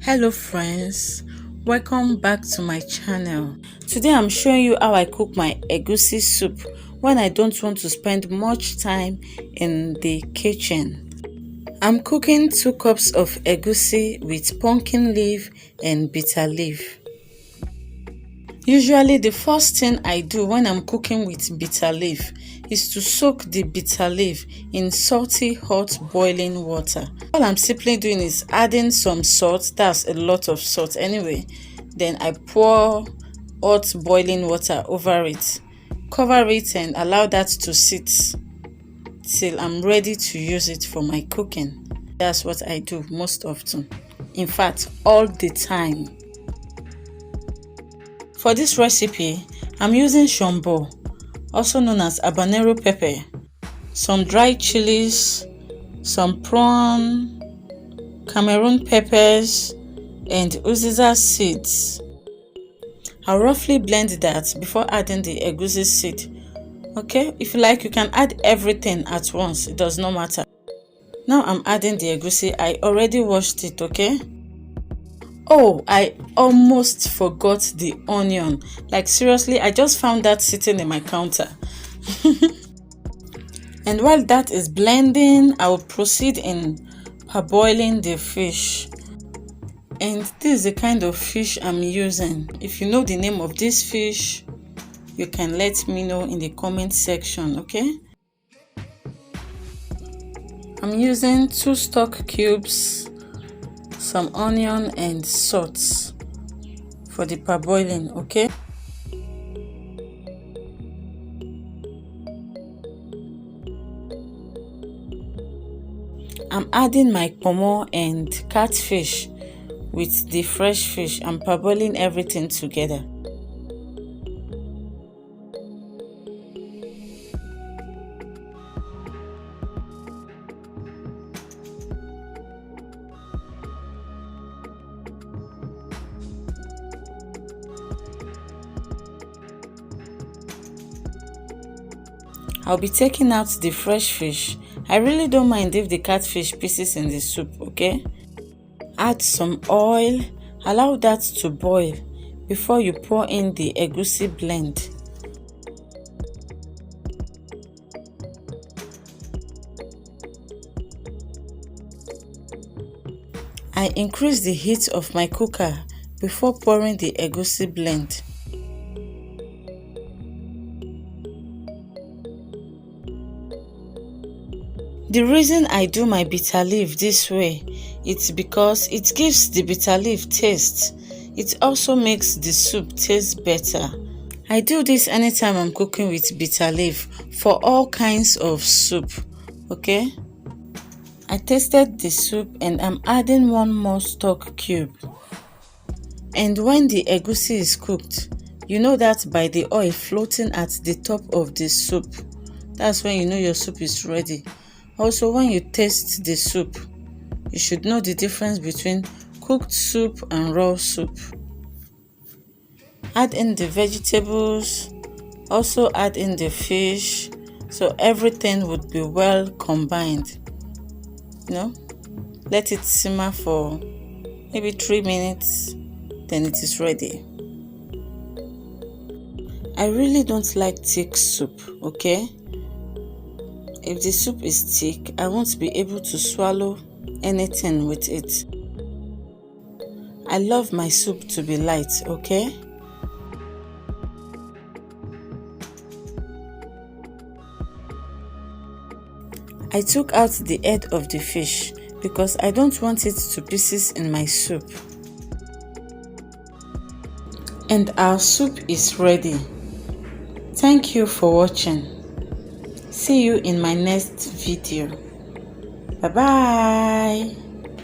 Hello friends, welcome back to my channel. Today I'm showing you how I cook my egusi soup when I don't want to spend much time in the kitchen. I'm cooking 2 cups of egusi with pumpkin leaf and bitter leaf. Usually the first thing I do when I'm cooking with bitter leaf is to soak the bitter leaf in salty hot boiling water. All I'm simply doing is adding some salt, that's a lot of salt anyway. Then I pour hot boiling water over it, cover it and allow that to sit till I'm ready to use it for my cooking. That's what I do most often. In fact, all the time. For this recipe, I'm using shombo, also known as habanero pepper, some dried chilies, some prawn, Cameroon peppers, and uziza seeds. I'll roughly blend that before adding the egusi seed. Okay, if you like, you can add everything at once, it does not matter. Now I'm adding the egusi. I already washed it, okay? Oh, I almost forgot the onion. Like seriously, I just found that sitting in my counter. And while that is blending, I will proceed in parboiling the fish. And this is the kind of fish I'm using. If you know the name of this fish, you can let me know in the comment section, okay? I'm using 2 stock cubes, some onion and salt for the parboiling, okay? I'm adding my pomo and catfish with the fresh fish. I'm parboiling everything together. I'll be taking out the fresh fish. I really don't mind if the catfish pieces in the soup, okay? Add some oil, allow that to boil before you pour in the egusi blend. I increase the heat of my cooker before pouring the egusi blend. The reason I do my bitter leaf this way, it's because it gives the bitter leaf taste. It also makes the soup taste better. I do this anytime I'm cooking with bitter leaf for all kinds of soup, okay? I tasted the soup and I'm adding 1 more stock cube. And when the egusi is cooked, you know that by the oil floating at the top of the soup. That's when you know your soup is ready. Also, when you taste the soup, you should know the difference between cooked soup and raw soup. Add in the vegetables, also add in the fish, so everything would be well combined. You know, let it simmer for maybe 3 minutes, then it is ready. I really don't like thick soup, okay? If the soup is thick, I won't be able to swallow anything with it. I love my soup to be light, okay? I took out the head of the fish because I don't want it to pieces in my soup. And our soup is ready. Thank you for watching. See you in my next video. Bye bye.